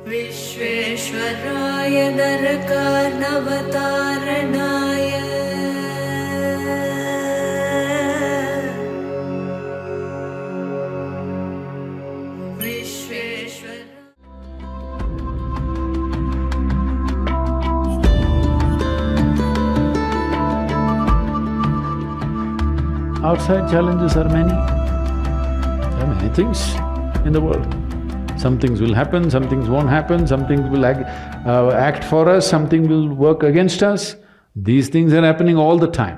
Visvesvaraya नरकार्णवतारणाय Vishweshwar. Outside challenges are many. There are many things in the world. Some things will happen, some things won't happen, some things will act for us, something will work against us. These things are happening all the time.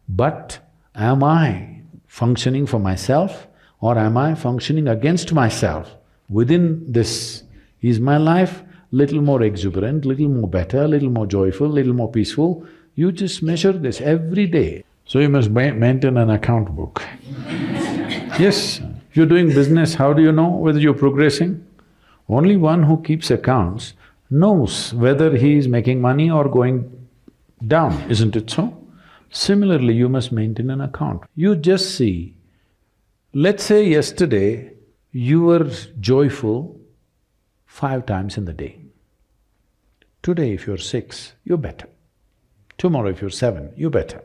But am I functioning for myself or am I functioning against myself? Within this, is my life little more exuberant, little more better, little more joyful, little more peaceful? You just measure this every day. So you must maintain an account book. Yes, if you're doing business, how do you know whether you're progressing? Only one who keeps accounts knows whether he is making money or going down, isn't it so? Similarly, you must maintain an account. You just see, let's say yesterday you were joyful 5 times in the day. Today if you're 6, you're better. Tomorrow if you're 7, you're better.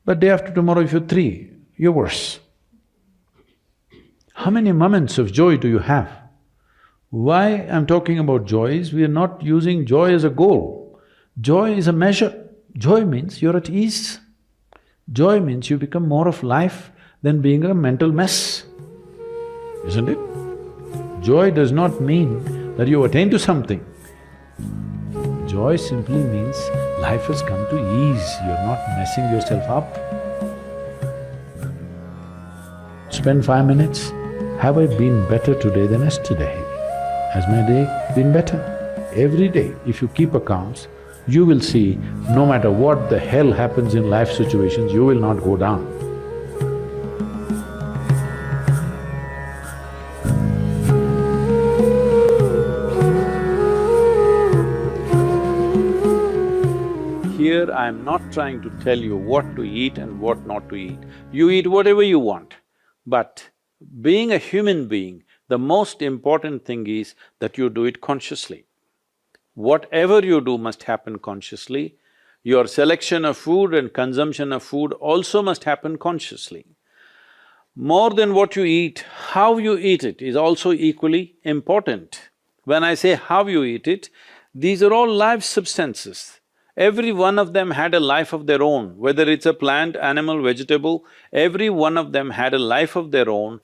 But day after tomorrow if you're 3, you're worse. How many moments of joy do you have? Why I'm talking about joy is we are not using joy as a goal. Joy is a measure. Joy means you're at ease. Joy means you become more of life than being a mental mess, isn't it? Joy does not mean that you attain to something. Joy simply means life has come to ease, you're not messing yourself up. Spend 5 minutes. Have I been better today than yesterday? Has my day been better? Every day, if you keep accounts, you will see no matter what the hell happens in life situations, you will not go down. Here I am not trying to tell you what to eat and what not to eat. You eat whatever you want, but being a human being, the most important thing is that you do it consciously. Whatever you do must happen consciously. Your selection of food and consumption of food also must happen consciously. More than what you eat, how you eat it is also equally important. When I say how you eat it, these are all live substances. Every one of them had a life of their own, whether it's a plant, animal, vegetable, every one of them had a life of their own.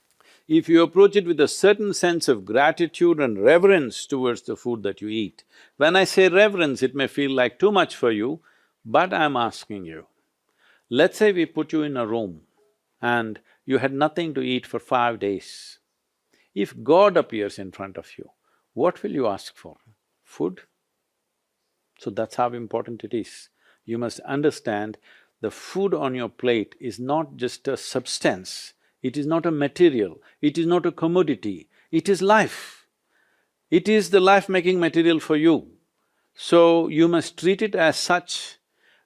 If you approach it with a certain sense of gratitude and reverence towards the food that you eat, when I say reverence, it may feel like too much for you, but I'm asking you, let's say we put you in a room and you had nothing to eat for 5 days. If God appears in front of you, what will you ask for? Food? So that's how important it is. You must understand the food on your plate is not just a substance, it is not a material, it is not a commodity, it is life. It is the life-making material for you. So you must treat it as such.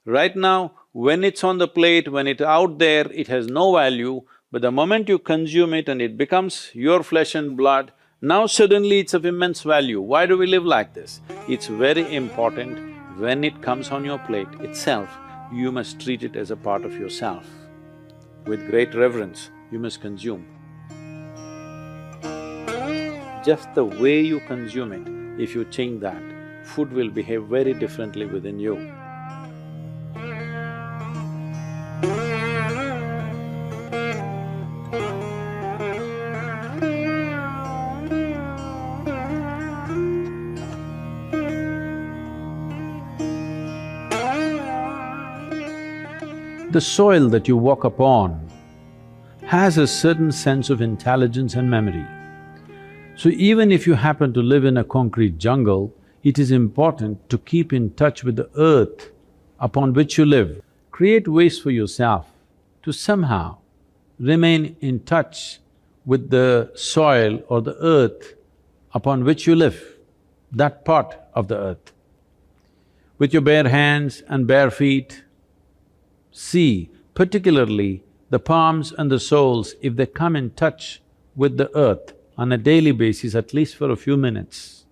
Right now, when it's on the plate, when it's out there, it has no value, but the moment you consume it and it becomes your flesh and blood, now suddenly it's of immense value. Why do we live like this? It's very important when it comes on your plate itself, you must treat it as a part of yourself. With great reverence, you must consume. Just the way you consume it, if you change that, food will behave very differently within you. The soil that you walk upon has a certain sense of intelligence and memory. So even if you happen to live in a concrete jungle, it is important to keep in touch with the earth upon which you live. Create ways for yourself to somehow remain in touch with the soil or the earth upon which you live, that part of the earth. With your bare hands and bare feet, see particularly the palms and the soles, if they come in touch with the earth on a daily basis, at least for a few minutes,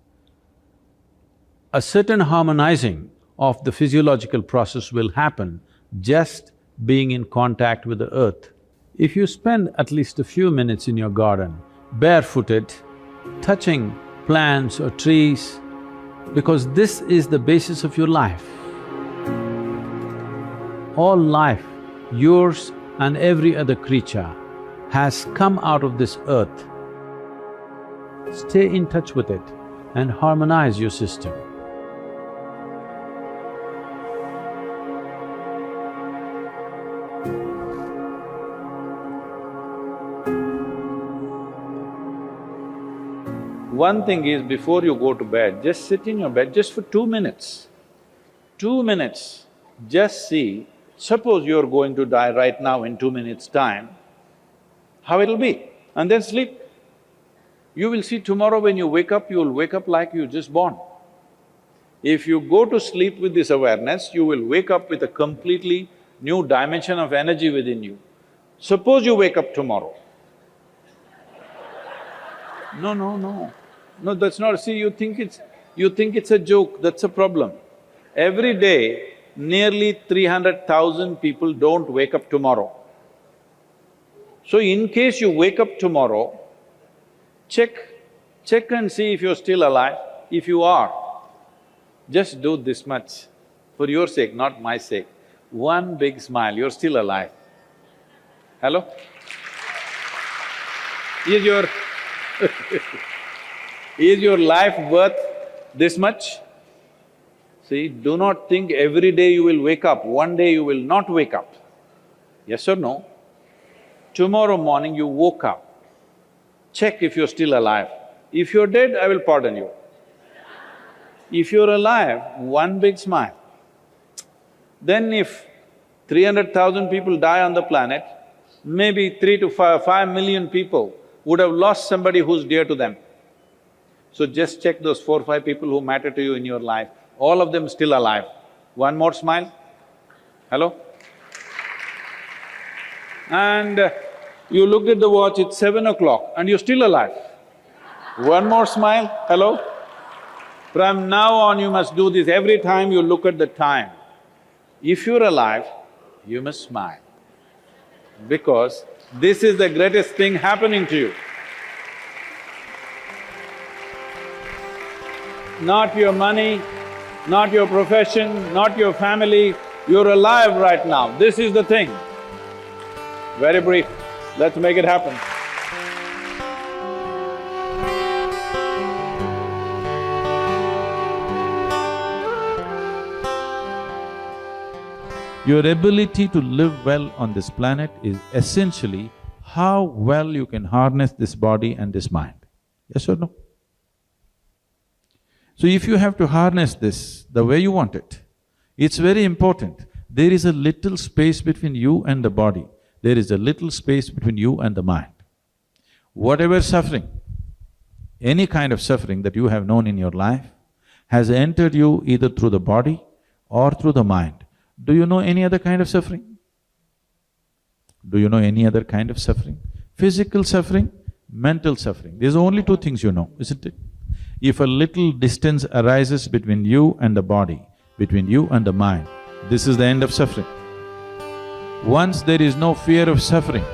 a certain harmonizing of the physiological process will happen just being in contact with the earth. If you spend at least a few minutes in your garden, barefooted, touching plants or trees, because this is the basis of your life. All life, yours and every other creature, has come out of this earth. Stay in touch with it and harmonize your system. One thing is, before you go to bed, just sit in your bed just for 2 minutes. 2 minutes, just see, suppose you're going to die right now in 2 minutes' time, how it'll be, and then sleep. You will see tomorrow when you wake up, you'll wake up like you just born. If you go to sleep with this awareness, you will wake up with a completely new dimension of energy within you. Suppose you wake up tomorrow. No, that's not… See, you think it's a joke, that's a problem. Every day, nearly 300,000 people don't wake up tomorrow. So in case you wake up tomorrow, check and see if you're still alive. If you are, just do this much, for your sake, not my sake. One big smile, you're still alive. Hello? Is your is your life worth this much? See, do not think every day you will wake up, one day you will not wake up. Yes or no? Tomorrow morning you woke up, check if you're still alive. If you're dead, I will pardon you. If you're alive, one big smile. Then if 300,000 people die on the planet, maybe 3 to 5 million people would have lost somebody who's dear to them. So just check those 4 or 5 people who matter to you in your life, all of them still alive. One more smile. Hello? And you looked at the watch, it's 7 o'clock and you're still alive. One more smile. Hello? From now on you must do this every time you look at the time. If you're alive, you must smile, because this is the greatest thing happening to you. Not your money, not your profession, not your family, you're alive right now, this is the thing. Very brief, let's make it happen. Your ability to live well on this planet is essentially how well you can harness this body and this mind. Yes or no? So if you have to harness this the way you want it, it's very important. There is a little space between you and the body. There is a little space between you and the mind. Whatever suffering, any kind of suffering that you have known in your life has entered you either through the body or through the mind. Do you know any other kind of suffering? Do you know any other kind of suffering? Physical suffering, mental suffering. There's only 2 things you know, isn't it? If a little distance arises between you and the body, between you and the mind, this is the end of suffering. Once there is no fear of suffering,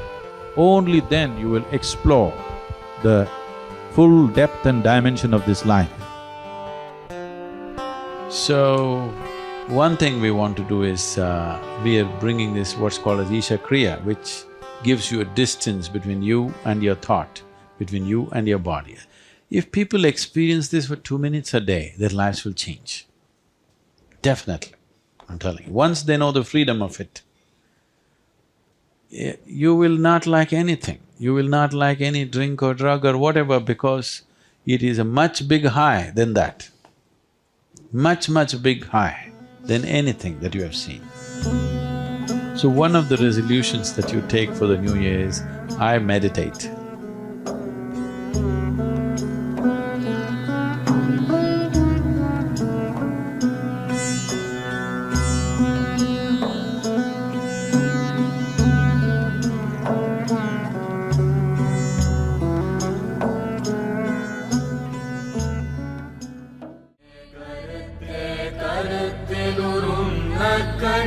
only then you will explore the full depth and dimension of this life. So, one thing we want to do is, we are bringing this what's called as Isha Kriya, which gives you a distance between you and your thought, between you and your body. If people experience this for 2 minutes a day, their lives will change. Definitely, I'm telling you. Once they know the freedom of it, you will not like anything. You will not like any drink or drug or whatever, because it is a much big high than that. Much big high than anything that you have seen. So one of the resolutions that you take for the new year is, I meditate.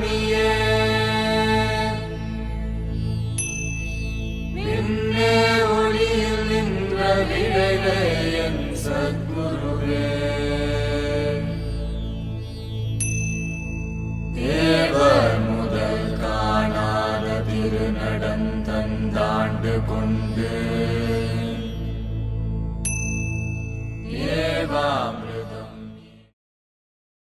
மணியே நின்னே ஒளியில் நின்ற விளைவே என் சத்குருவே தேவர் முதல் காணாத திருநடம் தந்தாண்டு கொண்டு